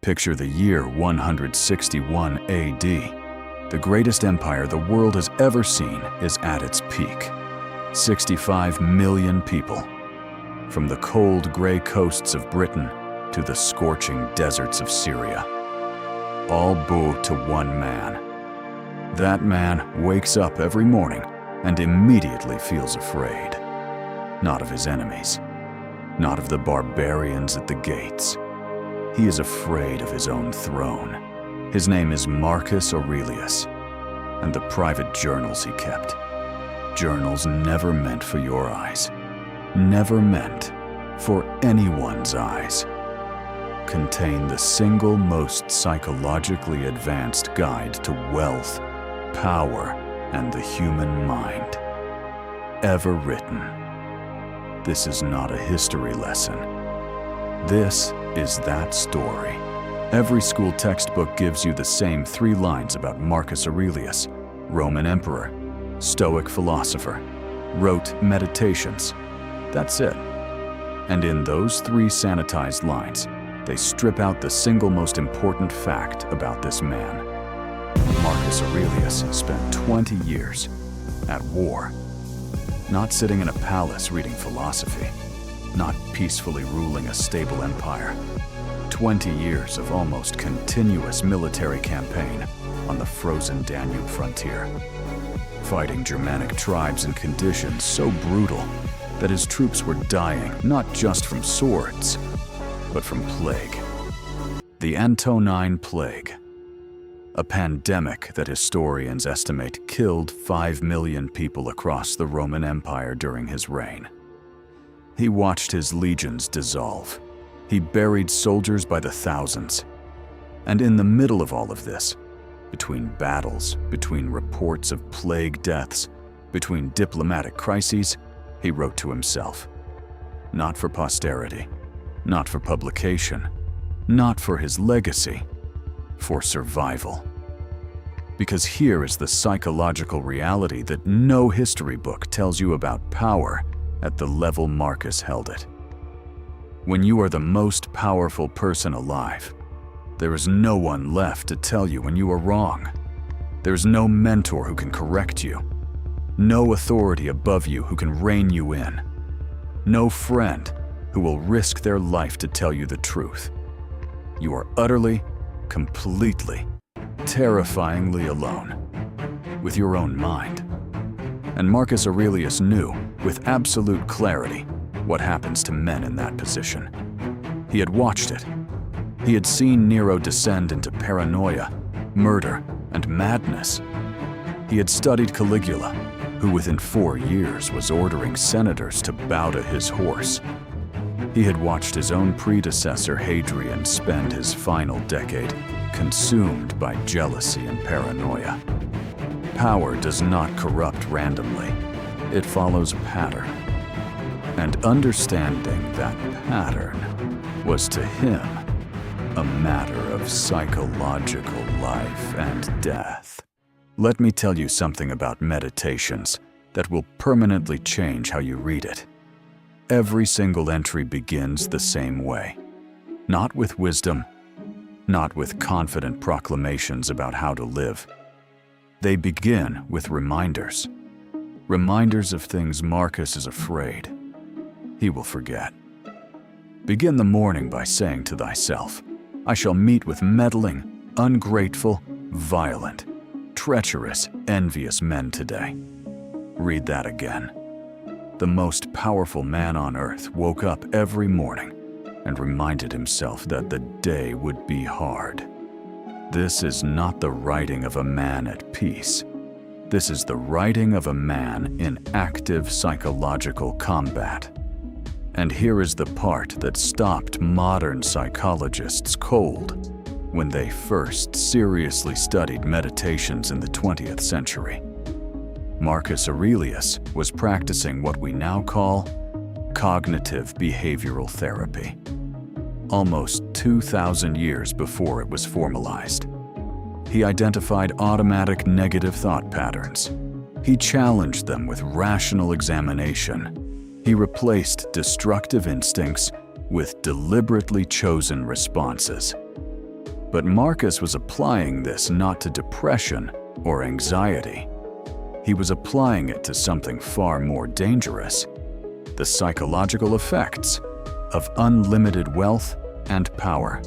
Picture the year 161 AD. The greatest empire the world has ever seen is at its peak. 65 million people. From the cold, gray coasts of Britain to the scorching deserts of Syria. All bow to one man. That man wakes up every morning and immediately feels afraid. Not of his enemies, not of the barbarians at the gates. He is afraid of his own throne. His name is Marcus Aurelius, and the private journals he kept. Journals never meant for your eyes, never meant for anyone's eyes, contain the single most psychologically advanced guide to wealth, power, and the human mind ever written. This is not a history lesson. This is that story. Every school textbook gives you the same 3 lines about Marcus Aurelius, Roman emperor, Stoic philosopher, wrote Meditations. That's it. And in those 3 sanitized lines, they strip out the single most important fact about this man. Marcus Aurelius spent 20 years at war, not sitting in a palace reading philosophy, not peacefully ruling a stable empire. 20 years of almost continuous military campaign on the frozen Danube frontier, fighting Germanic tribes in conditions so brutal that his troops were dying not just from swords, but from plague. The Antonine Plague, a pandemic that historians estimate killed 5 million people across the Roman Empire during his reign. He watched his legions dissolve. He buried soldiers by the thousands. And in the middle of all of this, between battles, between reports of plague deaths, between diplomatic crises, he wrote to himself. Not for posterity, not for publication, not for his legacy, for survival. Because here is the psychological reality that no history book tells you about power at the level Marcus held it. When you are the most powerful person alive, there is no one left to tell you when you are wrong. There's no mentor who can correct you, no authority above you who can rein you in, no friend who will risk their life to tell you the truth. You are utterly, completely, terrifyingly alone with your own mind. And Marcus Aurelius knew with absolute clarity what happens to men in that position. He had watched it. He had seen Nero descend into paranoia, murder, and madness. He had studied Caligula, who within 4 years was ordering senators to bow to his horse. He had watched his own predecessor Hadrian spend his final decade consumed by jealousy and paranoia. Power does not corrupt randomly. It follows a pattern. And understanding that pattern was to him a matter of psychological life and death. Let me tell you something about Meditations that will permanently change how you read it. Every single entry begins the same way. Not with wisdom, not with confident proclamations about how to live. They begin with reminders. Reminders of things Marcus is afraid he will forget. Begin the morning by saying to thyself, I shall meet with meddling, ungrateful, violent, treacherous, envious men today. Read that again. The most powerful man on earth woke up every morning and reminded himself that the day would be hard. This is not the writing of a man at peace. This is the writing of a man in active psychological combat. And here is the part that stopped modern psychologists cold when they first seriously studied Meditations in the 20th century. Marcus Aurelius was practicing what we now call cognitive behavioral therapy, almost 2,000 years before it was formalized. He identified automatic negative thought patterns. He challenged them with rational examination. He replaced destructive instincts with deliberately chosen responses. But Marcus was applying this not to depression or anxiety. He was applying it to something far more dangerous: the psychological effects of unlimited wealth and power.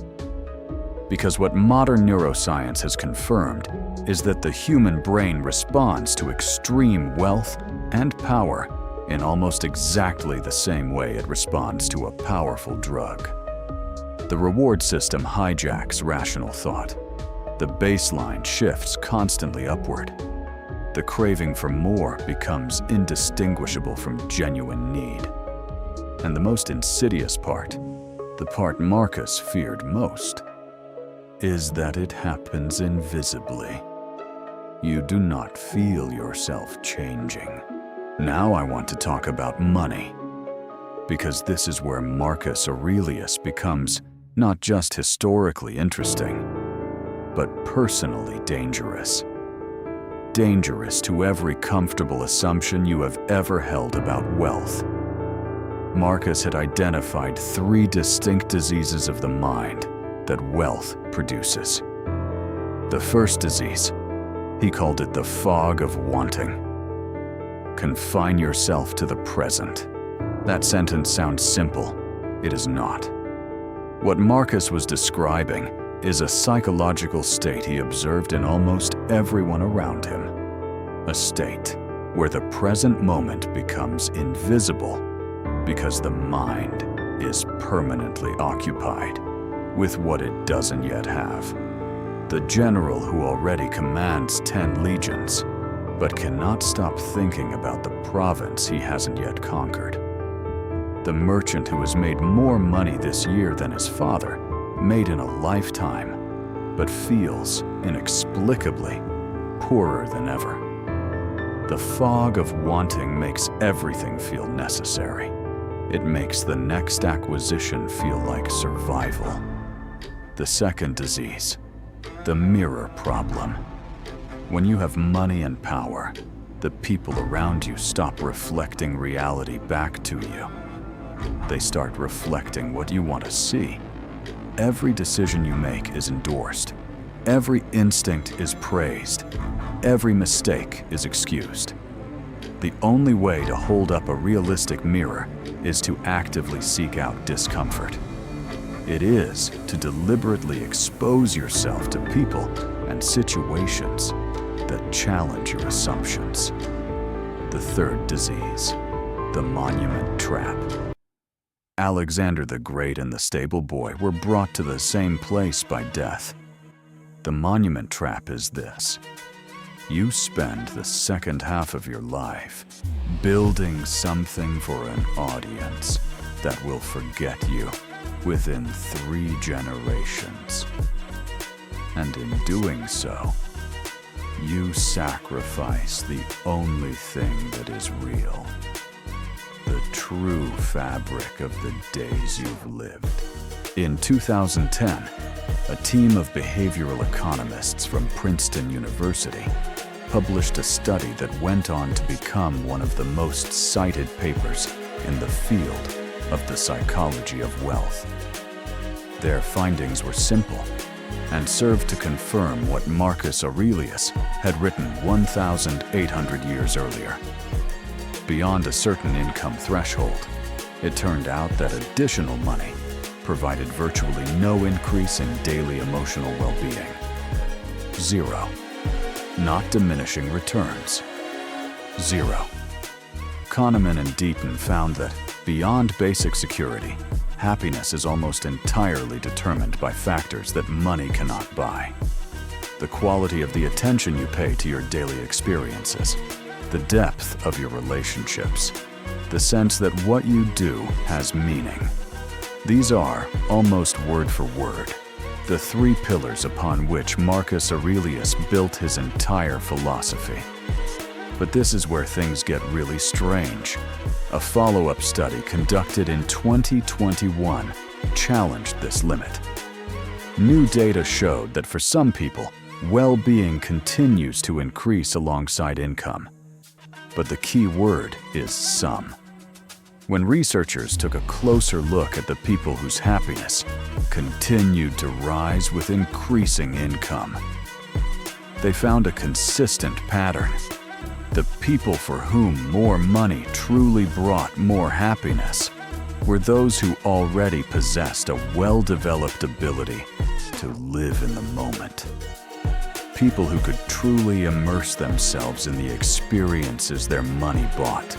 Because what modern neuroscience has confirmed is that the human brain responds to extreme wealth and power in almost exactly the same way it responds to a powerful drug. The reward system hijacks rational thought. The baseline shifts constantly upward. The craving for more becomes indistinguishable from genuine need. And the most insidious part, the part Marcus feared most, is that it happens invisibly. You do not feel yourself changing. Now I want to talk about money, because this is where Marcus Aurelius becomes not just historically interesting, but personally dangerous. Dangerous to every comfortable assumption you have ever held about wealth. Marcus had identified 3 distinct diseases of the mind that wealth produces. The first disease, he called it the fog of wanting. Confine yourself to the present. That sentence sounds simple. It is not. What Marcus was describing is a psychological state he observed in almost everyone around him. A state where the present moment becomes invisible because the mind is permanently occupied with what it doesn't yet have. The general who already commands 10 legions, but cannot stop thinking about the province he hasn't yet conquered. The merchant who has made more money this year than his father made in a lifetime, but feels inexplicably poorer than ever. The fog of wanting makes everything feel necessary. It makes the next acquisition feel like survival. The second disease, the mirror problem. When you have money and power, the people around you stop reflecting reality back to you. They start reflecting what you want to see. Every decision you make is endorsed. Every instinct is praised. Every mistake is excused. The only way to hold up a realistic mirror is to actively seek out discomfort. It is to deliberately expose yourself to people and situations that challenge your assumptions. The third disease, the monument trap. Alexander the Great and the stable boy were brought to the same place by death. The monument trap is this. You spend the second half of your life building something for an audience that will forget you within 3 generations. And in doing so, you sacrifice the only thing that is real. The true fabric of the days you've lived. In 2010, a team of behavioral economists from Princeton University published a study that went on to become one of the most cited papers in the field of the psychology of wealth. Their findings were simple and served to confirm what Marcus Aurelius had written 1,800 years earlier. Beyond a certain income threshold, it turned out that additional money provided virtually no increase in daily emotional well-being. 0. Not diminishing returns. 0. Kahneman and Deaton found that, beyond basic security, happiness is almost entirely determined by factors that money cannot buy. The quality of the attention you pay to your daily experiences, the depth of your relationships, the sense that what you do has meaning. These are, almost word for word, the 3 pillars upon which Marcus Aurelius built his entire philosophy. But this is where things get really strange. A follow-up study conducted in 2021 challenged this limit. New data showed that for some people, well-being continues to increase alongside income. But the key word is some. When researchers took a closer look at the people whose happiness continued to rise with increasing income, they found a consistent pattern. The people for whom more money truly brought more happiness were those who already possessed a well-developed ability to live in the moment. People who could truly immerse themselves in the experiences their money bought.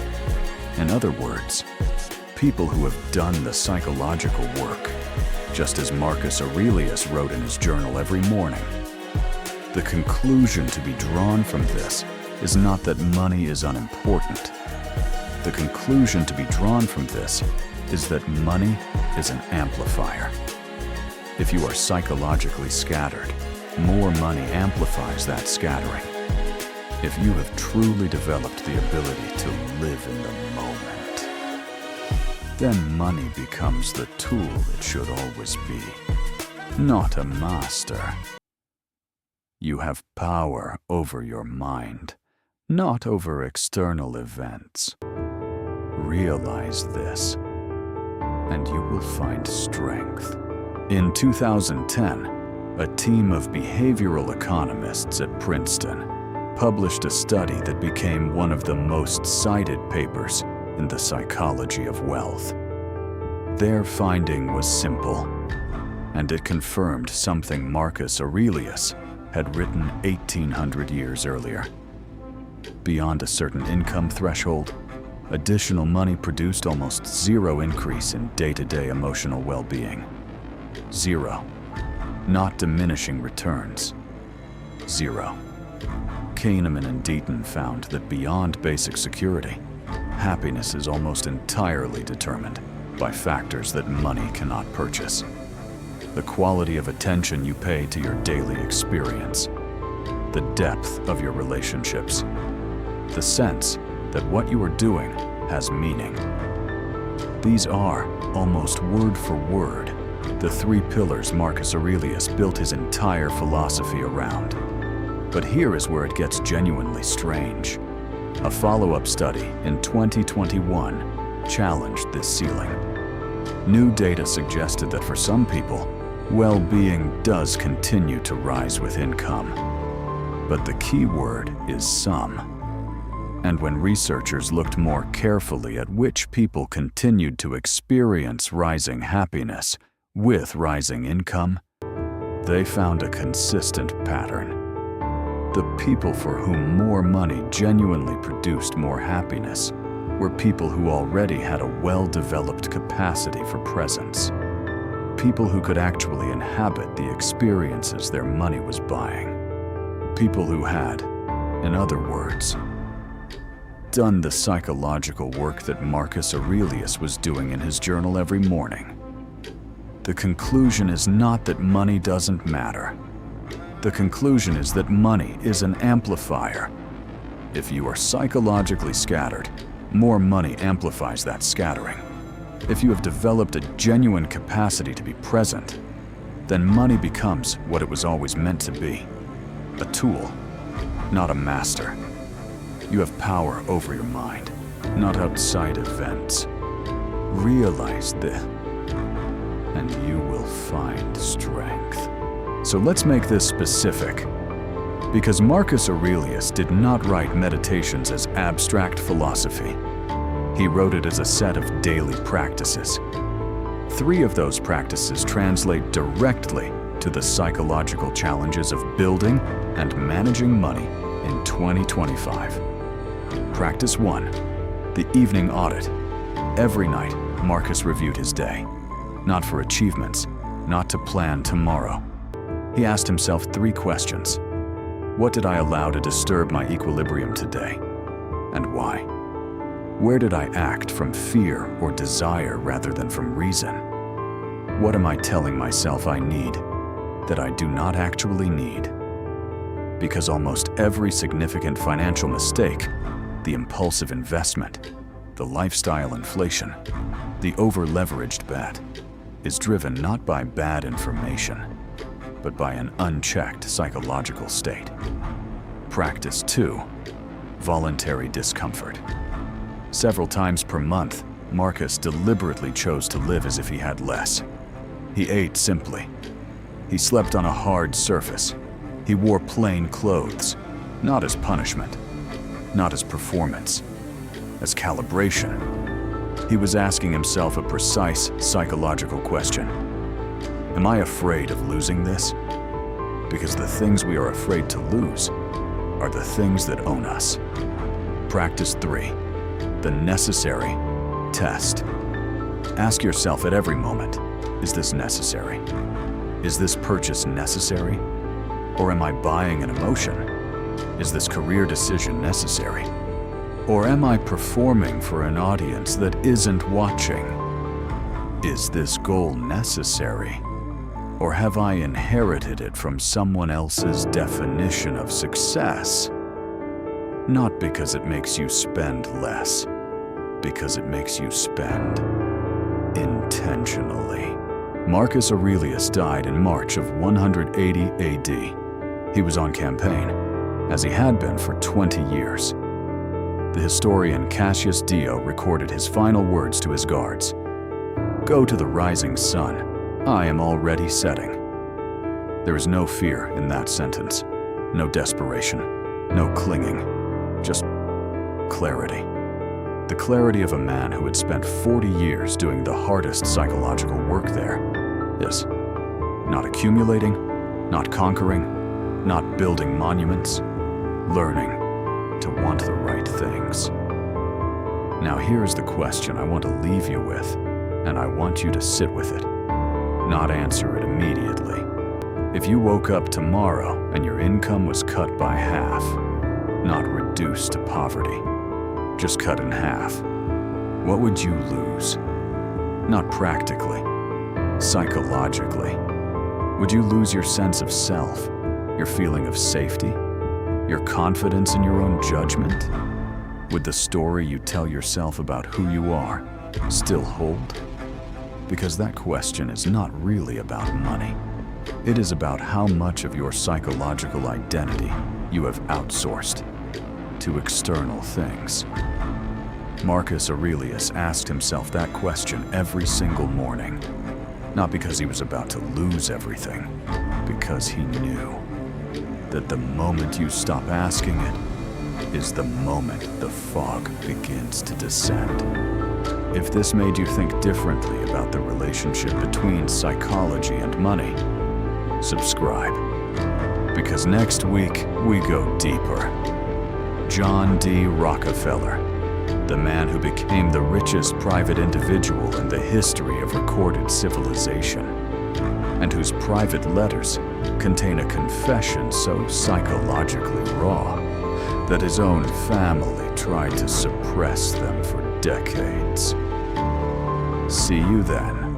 In other words, people who have done the psychological work, just as Marcus Aurelius wrote in his journal every morning. The conclusion to be drawn from this is not that money is unimportant. The conclusion to be drawn from this is that money is an amplifier. If you are psychologically scattered, more money amplifies that scattering. If you have truly developed the ability to live in the moment, then money becomes the tool it should always be, not a master. You have power over your mind, not over external events. Realize this, and you will find strength. In 2010, a team of behavioral economists at Princeton published a study that became one of the most cited papers in the psychology of wealth. Their finding was simple, and it confirmed something Marcus Aurelius had written 1,800 years earlier. Beyond a certain income threshold, additional money produced almost zero increase in day-to-day emotional well-being. Zero. Not diminishing returns. Zero. Kahneman and Deaton found that beyond basic security, happiness is almost entirely determined by factors that money cannot purchase. The quality of attention you pay to your daily experience, the depth of your relationships, the sense that what you are doing has meaning. These are, almost word for word, the three pillars Marcus Aurelius built his entire philosophy around. But here is where it gets genuinely strange. A follow-up study in 2021 challenged this ceiling. New data suggested that for some people, well-being does continue to rise with income. But the key word is some. And when researchers looked more carefully at which people continued to experience rising happiness with rising income, they found a consistent pattern. The people for whom more money genuinely produced more happiness were people who already had a well-developed capacity for presence. People who could actually inhabit the experiences their money was buying. People who had, in other words, done the psychological work that Marcus Aurelius was doing in his journal every morning. The conclusion is not that money doesn't matter. The conclusion is that money is an amplifier. If you are psychologically scattered, more money amplifies that scattering. If you have developed a genuine capacity to be present, then money becomes what it was always meant to be, a tool, not a master. You have power over your mind, not outside events. Realize this, and you will find strength. So let's make this specific, because Marcus Aurelius did not write meditations as abstract philosophy. He wrote it as a set of daily practices. 3 of those practices translate directly to the psychological challenges of building and managing money in 2025. Practice 1, the evening audit. Every night, Marcus reviewed his day, not for achievements, not to plan tomorrow. He asked himself 3 questions. What did I allow to disturb my equilibrium today? And why? Where did I act from fear or desire rather than from reason? What am I telling myself I need that I do not actually need? Because almost every significant financial mistake, the impulsive investment, the lifestyle inflation, the over-leveraged bet, is driven not by bad information, but by an unchecked psychological state. Practice 2, voluntary discomfort. Several times per month, Marcus deliberately chose to live as if he had less. He ate simply. He slept on a hard surface. He wore plain clothes, not as punishment, not as performance, as calibration. He was asking himself a precise psychological question. Am I afraid of losing this? Because the things we are afraid to lose are the things that own us. Practice 3. The necessary test. Ask yourself at every moment, is this necessary? Is this purchase necessary? Or am I buying an emotion? Is this career decision necessary? Or am I performing for an audience that isn't watching? Is this goal necessary? Or have I inherited it from someone else's definition of success? Not because it makes you spend less, because it makes you spend intentionally. Marcus Aurelius died in March of 180 AD. He was on campaign, as he had been for 20 years. The historian Cassius Dio recorded his final words to his guards. "Go to the rising sun. I am already setting." There is no fear in that sentence, no desperation, no clinging, just clarity. The clarity of a man who had spent 40 years doing the hardest psychological work there. Yes, not accumulating, not conquering, not building monuments, learning to want the right things. Now here's the question I want to leave you with, and I want you to sit with it, not answer it immediately. If you woke up tomorrow and your income was cut by half, not reduced to poverty, just cut in half, what would you lose? Not practically, psychologically. Would you lose your sense of self, your feeling of safety, your confidence in your own judgment? Would the story you tell yourself about who you are still hold? Because that question is not really about money. It is about how much of your psychological identity you have outsourced to external things. Marcus Aurelius asked himself that question every single morning, not because he was about to lose everything, because he knew that the moment you stop asking it is the moment the fog begins to descend. If this made you think differently about the relationship between psychology and money, subscribe, because next week we go deeper. John D. Rockefeller, the man who became the richest private individual in the history of recorded civilization, and whose private letters contain a confession so psychologically raw that his own family tried to suppress them for decades. See you then.